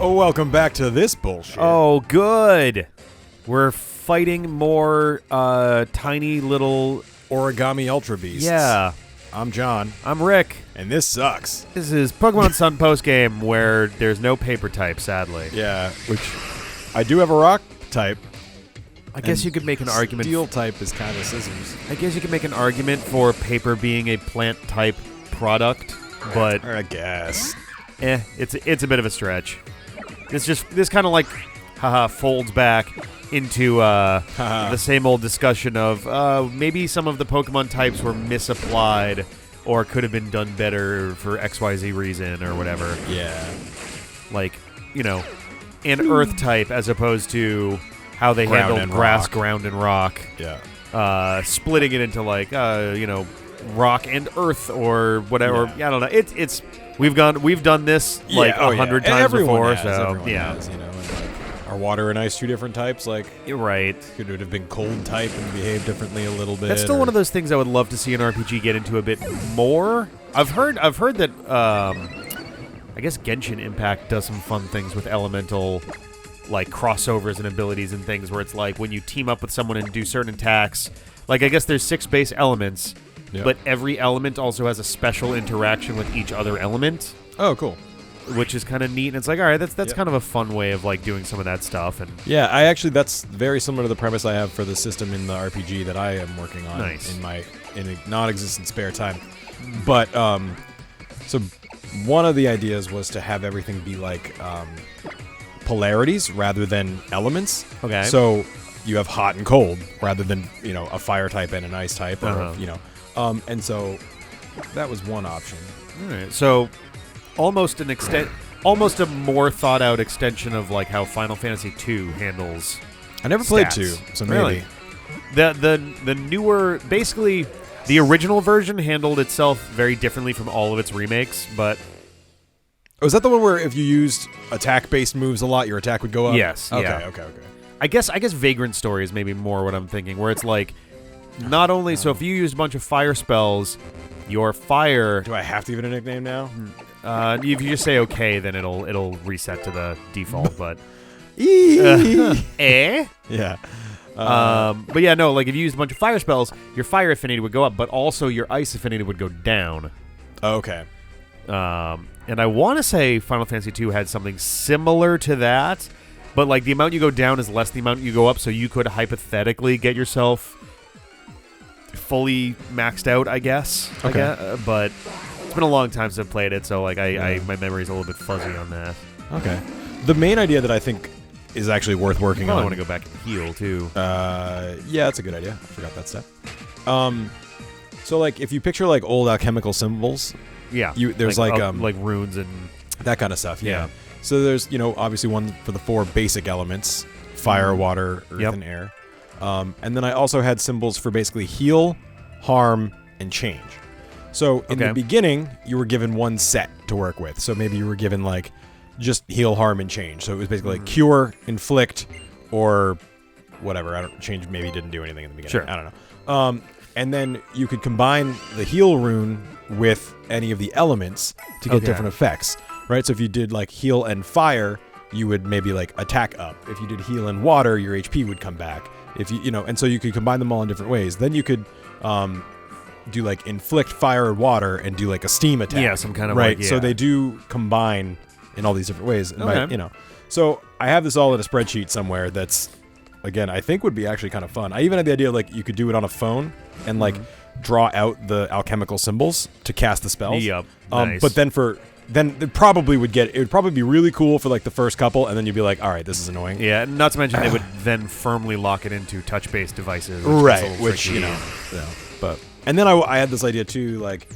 Oh, welcome back to this bullshit. Oh, good. We're fighting more tiny little origami ultra beasts. Yeah. I'm John. I'm Rick. And this sucks. This is Pokémon Sun postgame where there's no paper type, sadly. Yeah, which I do have a rock type. I guess you could make an argument. Steel type is kind of scissors. I guess you could make an argument for paper being a plant type product, but I guess. It's a bit of a stretch. This kind of like folds back into the same old discussion of maybe some of the Pokemon types were misapplied or could have been done better for XYZ reason or whatever. Yeah. Like, an Earth type as opposed to how they handled grass, ground, and rock. Yeah. Splitting it into like, rock and earth or whatever. Yeah. I don't know. We've done this like 100 times before. Everyone has, and like, are water and ice two different types? Like, you're right. Could it have been cold type and behave differently a little bit? That's still one of those things I would love to see an RPG get into a bit more. I've heard that I guess Genshin Impact does some fun things with elemental like crossovers and abilities and things where it's like when you team up with someone and do certain attacks, like I guess there's 6 base elements. Yep. But every element also has a special interaction with each other element. Oh, cool. Which is kind of neat. And it's like, all right, that's kind of a fun way of like doing some of that stuff. And yeah, that's very similar to the premise I have for the system in the RPG that I am working on in a non-existent spare time. But so one of the ideas was to have everything be like polarities rather than elements. Okay. So you have hot and cold rather than a fire type and an ice type, or and so that was one option. All right. So almost a more thought out extension of like how Final Fantasy II handles. I never played stats. 2, so maybe. The newer, basically the original version handled itself very differently from all of its remakes, but was that the one where if you used attack-based moves a lot, your attack would go up? Yes. Okay, yeah. Okay. I guess Vagrant Story is maybe more what I'm thinking, where it's like not only so if you use a bunch of fire spells, your fire. Do I have to give it a nickname now? If you just say okay, then it'll reset to the default. But Yeah. But yeah, no. Like if you use a bunch of fire spells, your fire affinity would go up, but also your ice affinity would go down. Okay. And I want to say Final Fantasy II had something similar to that, but like the amount you go down is less the amount you go up, so you could hypothetically get yourself fully maxed out, I guess. Okay. But it's been a long time since I've played it, so like my memory's a little bit fuzzy on that. Okay. The main idea that I think is actually worth working on. I want to go back and heal too. Yeah, that's a good idea. I forgot that step. So like if you picture like old alchemical symbols. Yeah. There's like runes and that kind of stuff. Yeah. So there's obviously one for the 4 basic elements: fire, water, earth, and air. And then I also had symbols for basically heal, harm, and change. So in the beginning, you were given one set to work with. So maybe you were given like just heal, harm, and change. So it was basically like cure, inflict, or whatever. Change maybe didn't do anything in the beginning. Sure. I don't know. And then you could combine the heal rune with any of the elements to get different effects, right? So if you did like heal and fire, you would maybe like attack up. If you did heal and water, your HP would come back. If and so you could combine them all in different ways. Then you could do like inflict fire and water and do like a steam attack. Yeah, some kind of right. Like, yeah. So they do combine in all these different ways. And Okay. So I have this all in a spreadsheet somewhere that's, again, I think would be actually kind of fun. I even had the idea like you could do it on a phone and like draw out the alchemical symbols to cast the spells. Yep. Nice. But then it probably would be really cool for like the first couple, and then you'd be like, all right, this is annoying. Yeah, not to mention they would then firmly lock it into touch-based devices. Which but and then I had this idea too, like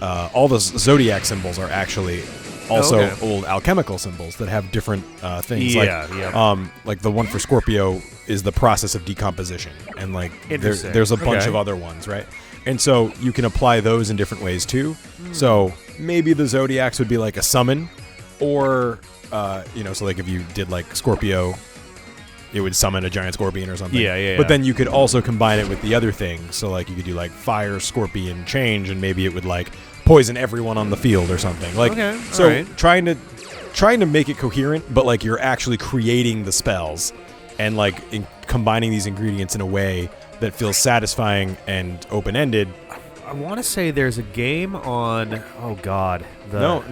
all the zodiac symbols are actually also old alchemical symbols that have different things. Like the one for Scorpio is the process of decomposition, and like there's a bunch of other ones, right? And so you can apply those in different ways too. So maybe the zodiacs would be like a summon, or so like if you did like Scorpio, it would summon a giant scorpion or something. But then you could also combine it with the other things. So like you could do like fire, scorpion, change, and maybe it would like poison everyone on the field or something. Like trying to trying to make it coherent, but like you're actually creating the spells and like combining these ingredients in a way that feels satisfying and open-ended. I want to say there's a game on. Oh God. The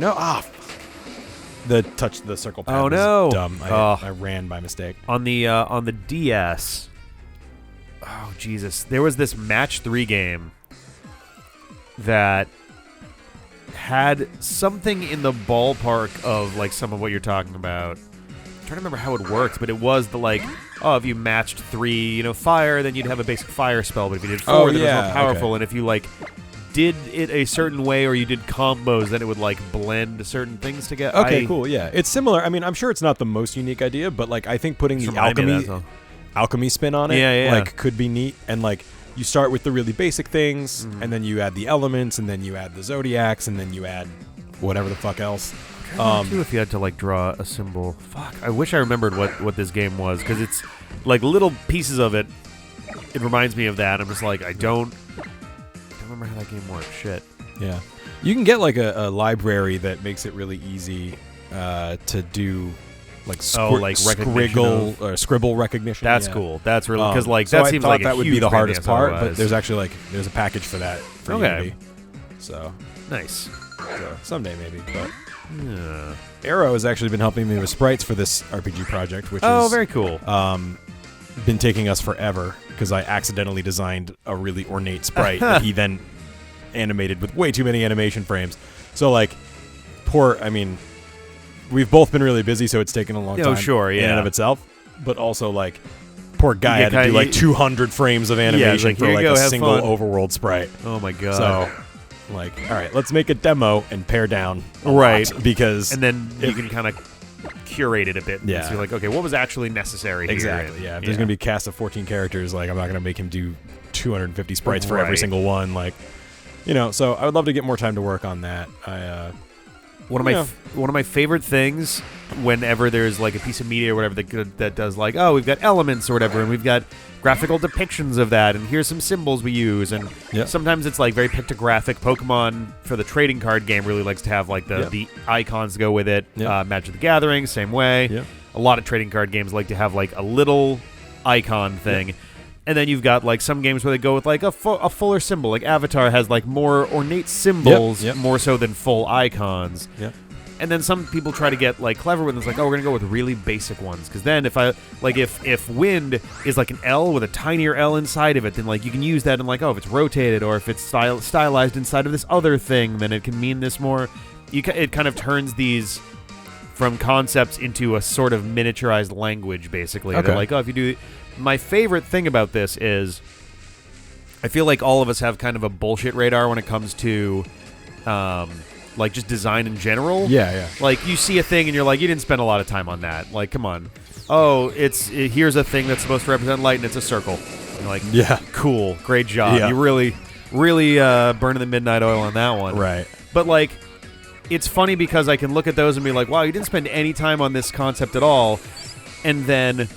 circle pad was dumb. I ran by mistake. On the DS. Oh Jesus! There was this Match 3 game that had something in the ballpark of like some of what you're talking about. I'm trying to remember how it worked, but it was the like, if you matched 3, fire, then you'd have a basic fire spell. But if you did 4, then it was more powerful. Okay. And if you like did it a certain way or you did combos, then it would like blend certain things together. Okay, cool. Yeah, it's similar. I mean, I'm sure it's not the most unique idea, but like I think putting the alchemy spin on it like could be neat. And like you start with the really basic things, and then you add the elements, and then you add the zodiacs, and then you add whatever the fuck else. Too, if you had to like draw a symbol. Fuck, I wish I remembered what this game was, because it's like little pieces of it. It reminds me of that. I'm just like, I don't remember how that game works. Shit. Yeah, you can get like a library that makes it really easy to do like scribble recognition. That's cool. That's really because like that seems like that would be the hardest part. But there's actually there's a package for that for Unity. So nice. So someday maybe, but. Arrow has actually been helping me with sprites for this RPG project, which is very cool. Been taking us forever because I accidentally designed a really ornate sprite that he then animated with way too many animation frames. So like, we've both been really busy, so it's taken a long time. In and of itself, but also like, poor guy had to do like 200 frames of animation for like a single overworld sprite. Oh my god. So. Like, all right, let's make a demo and pare down because... And then you can kind of curate it a bit. Yeah. So you're like, okay, what was actually necessary here? Exactly, yeah. If there's going to be a cast of 14 characters, like, I'm not going to make him do 250 sprites for every single one. Like, so I would love to get more time to work on that. One of my favorite things whenever there's like a piece of media or whatever that does like, we've got elements or whatever, and we've got graphical depictions of that, and here's some symbols we use, and sometimes it's like very pictographic. Pokemon for the trading card game really likes to have like the icons go with it. Magic the Gathering, same way. A lot of trading card games like to have like a little icon thing. And then you've got like some games where they go with like a fuller symbol. Like Avatar has like more ornate symbols, more so than full icons. And then some people try to get like clever with it. It's like, we're gonna go with really basic ones, because then if wind is like an L with a tinier L inside of it, then like you can use that and like, if it's rotated or if it's stylized inside of this other thing, then it can mean this more. It kind of turns these from concepts into a sort of miniaturized language, basically. Okay. They're like, if you do. My favorite thing about this is I feel like all of us have kind of a bullshit radar when it comes to like just design in general. Yeah. Like you see a thing and you're like, you didn't spend a lot of time on that. Like, come on. Here's a thing that's supposed to represent light and it's a circle. And you're like, cool, great job. Yeah. You really burning the midnight oil on that one. Right. But like, it's funny because I can look at those and be like, wow, you didn't spend any time on this concept at all. And then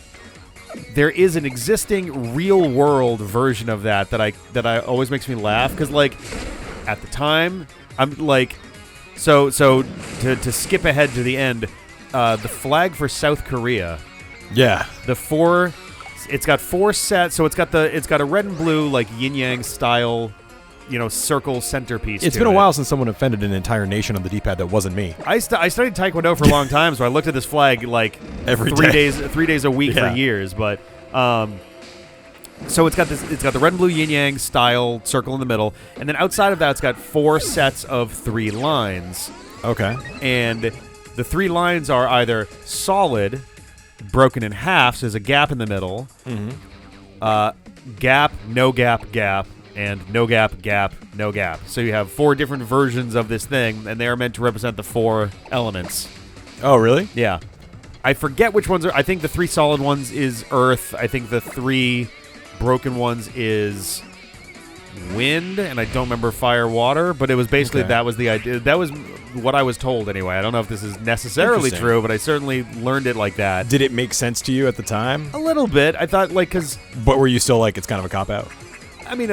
there is an existing real-world version of that I always makes me laugh, because like at the time I'm like, so to skip ahead to the end, the flag for South Korea, it's got 4 sets, so it's got a red and blue like yin yang style, circle centerpiece. It's been a while since someone offended an entire nation on the D-pad that wasn't me. I studied Taekwondo for a long time, so I looked at this flag like every 3 days a week for years. But so it's got the red and blue yin yang style circle in the middle, and then outside of that, it's got 4 sets of 3 lines. Okay. And the 3 lines are either solid, broken in half, so there's a gap in the middle. Gap, no gap, gap. And no gap, gap, no gap. So you have 4 different versions of this thing, and they are meant to represent the 4 elements. Oh, really? Yeah. I forget which ones are. I think the 3 solid ones is earth. I think the 3 broken ones is wind, and I don't remember fire, water. But it was basically that was the idea. That was what I was told anyway. I don't know if this is necessarily true, but I certainly learned it like that. Did it make sense to you at the time? A little bit. I thought, like, because... But were you still like, it's kind of a cop-out? I mean,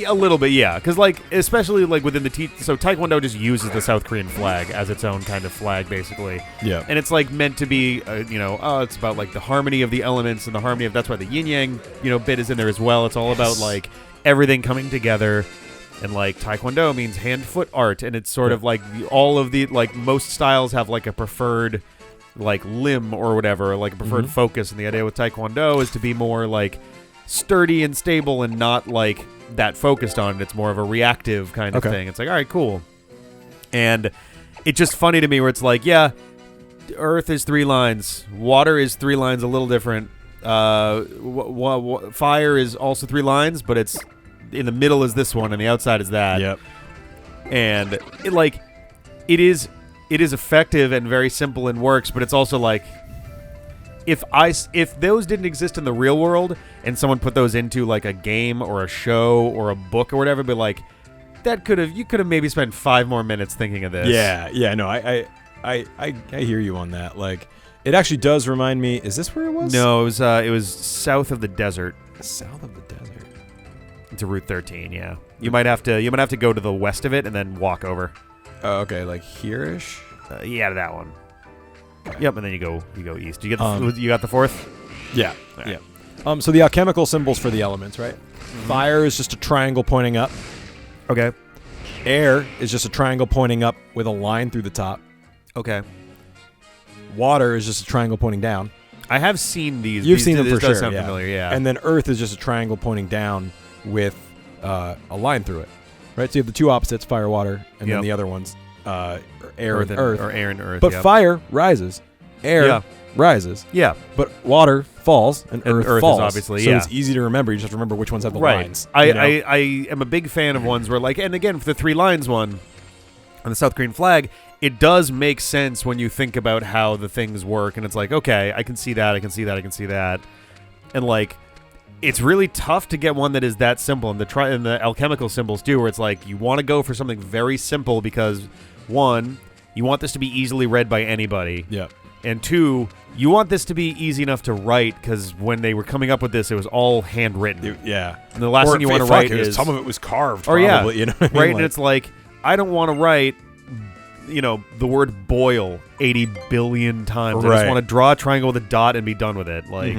A little bit, yeah. Because, like, especially, like, within the... So Taekwondo just uses the South Korean flag as its own kind of flag, basically. Yeah. And it's, like, meant to be, it's about, like, the harmony of the elements and the harmony of... That's why the yin-yang, bit is in there as well. It's all about, like, everything coming together. And, like, Taekwondo means hand-foot art. And it's sort of, like, all of the... Like, most styles have, like, a preferred... like limb or whatever, like a preferred focus, and the idea with Taekwondo is to be more like sturdy and stable and not like that focused on it. It's more of a reactive kind of thing. It's like, all right, cool. And it's just funny to me where it's like, yeah, Earth is 3 lines, water is 3 lines, a little different. Fire is also 3 lines, but it's in the middle is this one and the outside is that. Yep. And it is effective and very simple and works, but it's also like if those didn't exist in the real world and someone put those into like a game or a show or a book or whatever, but like you could have maybe spent 5 more minutes thinking of this. Yeah. No, I hear you on that. Like, it actually does remind me. Is this where it was? No, it was south of the desert. South of the desert. To Route 13. Yeah, you might have to go to the west of it and then walk over. Oh, okay, like here-ish? Yeah, to that one. Yep, and then you go east. You got the fourth? Yeah. Right. Yeah. So the alchemical symbols for the elements, right? Fire is just a triangle pointing up. Okay. Air is just a triangle pointing up with a line through the top. Okay. Water is just a triangle pointing down. I have seen these. You've seen them for sure. Does sure. sound familiar, yeah. And then Earth is just a triangle pointing down with a line through it. Right, so you have the 2 opposites, fire, water, and then the other ones, air and earth. Or air and earth, But fire rises, air rises, but water falls, and earth falls. Is obviously, so it's easy to remember. You just have to remember which ones have the lines. I am a big fan of ones where, like, and again, for the 3 lines one on the South Korean flag, it does make sense when you think about how the things work, and it's like, okay, I can see that, I can see that, I can see that. And, like, it's really tough to get one that is that simple, and the alchemical symbols too, where it's like you want to go for something very simple because 1, you want this to be easily read by anybody. Yeah. And 2, you want this to be easy enough to write because when they were coming up with this, it was all handwritten. Yeah. And the last thing you want to write is some of it was carved. Or probably, you know what I mean? Right, and it's like I don't want to write, the word boil 80 billion times. I just want to draw a triangle with a dot and be done with it. Like,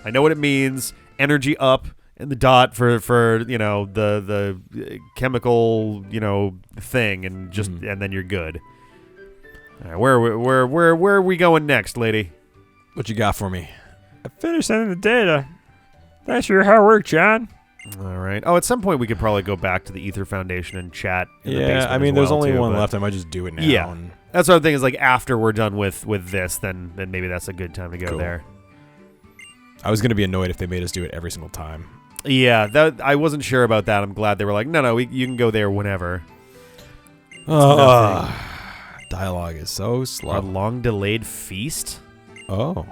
I know what it means. Energy up and the dot for the chemical thing, and just and then you're good. All right, where are we going next, lady? What you got for me? I finished sending the data. Thanks for your hard work, John. All right. Oh, at some point we could probably go back to the Ether Foundation and chat. In the basement I mean, there's only one but left. I might just do it now. Yeah, that's what I'm thinking. Is like after we're done with this, then maybe that's a good time to go there. I was going to be annoyed if they made us do it every single time. Yeah, I wasn't sure about that. I'm glad they were like, no, you can go there whenever. Dialogue is so slow. A long-delayed feast? Oh.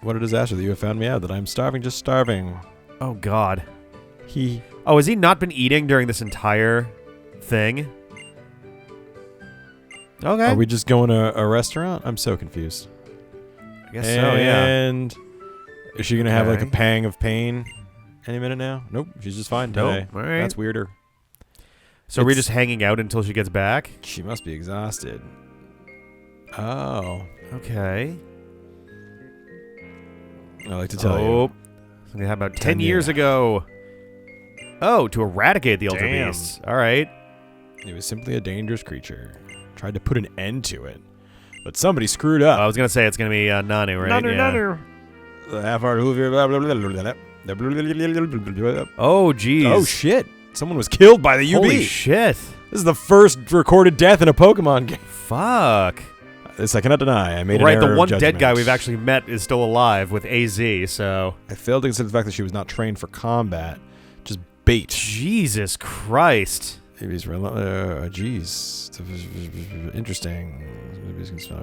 What a disaster that you have found me out, that I'm starving, just starving. Oh, God. Oh, has he not been eating during this entire thing? Okay. Are we just going to a restaurant? I'm so confused. I guess so, yeah. And is she going to have like a pang of pain any minute now? Nope, she's just fine today. All right. That's weirder. So are we just hanging out until she gets back? She must be exhausted. Oh. Okay. I like to tell you. Something happened about 10 years ago. Oh, to eradicate the Ultra Beasts. All right. It was simply a dangerous creature. Tried to put an end to it. But somebody screwed up. I was going to say it's going to be Nanu, right? Nanu. The half-heart hoover. Oh, jeez. Oh, shit. Someone was killed by the UB. Holy shit. This is the first recorded death in a Pokemon game. Fuck. This I cannot deny. I made an right, error the one of dead judgment. guy we've actually met is still alive with AZ, so... I failed to consider the fact that she was not trained for combat. Just bait. Jesus Christ. Jeez. Interesting.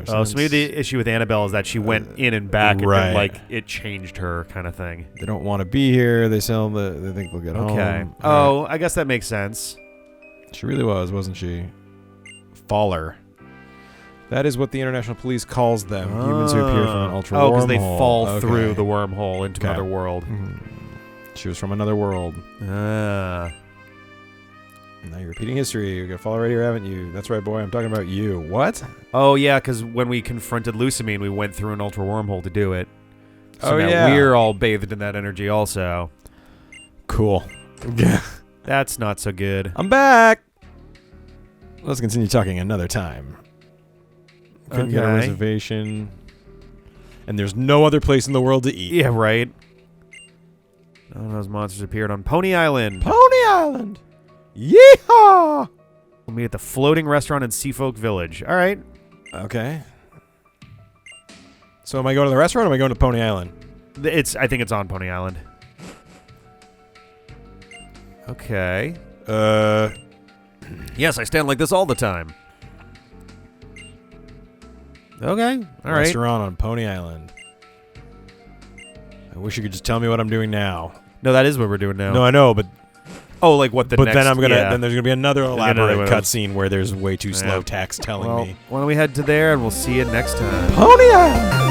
Oh, so maybe the issue with Annabelle is that she went in and back and then, like, it changed her kind of thing. They don't want to be here. They think they'll get home. Okay. Oh, I guess that makes sense. She really was, wasn't she? Faller. That is what the international police calls them. Humans who appear from an ultra wormhole. Oh, because they fall through the wormhole into another world. She was from another world. Ah. Now you're repeating history. You're gonna follow right here, haven't you? That's right, boy. I'm talking about you. What? Oh, yeah, because when we confronted Lusamine, we went through an ultra wormhole to do it. So Oh, now yeah. we're all bathed in that energy also. Cool. That's not so good. I'm back. Let's continue talking another time. Couldn't get a Okay. reservation. And there's no other place in the world to eat. Yeah, right. None of those monsters appeared on Pony Island. Pony Island. Yeehaw! We'll meet at the floating restaurant in Seafolk Village. All right. Okay. So am I going to the restaurant or am I going to Pony Island? I think it's on Pony Island. Okay. Yes, I stand like this all the time. Okay. All right. Restaurant on Pony Island. I wish you could just tell me what I'm doing now. No, that is what we're doing now. No, I know, but like what the but next... then then yeah. there's gonna be another elaborate one. cutscene where there's way too slow Yeah. text telling Well, me. why don't we head to there and we'll see you next time. Pony Island.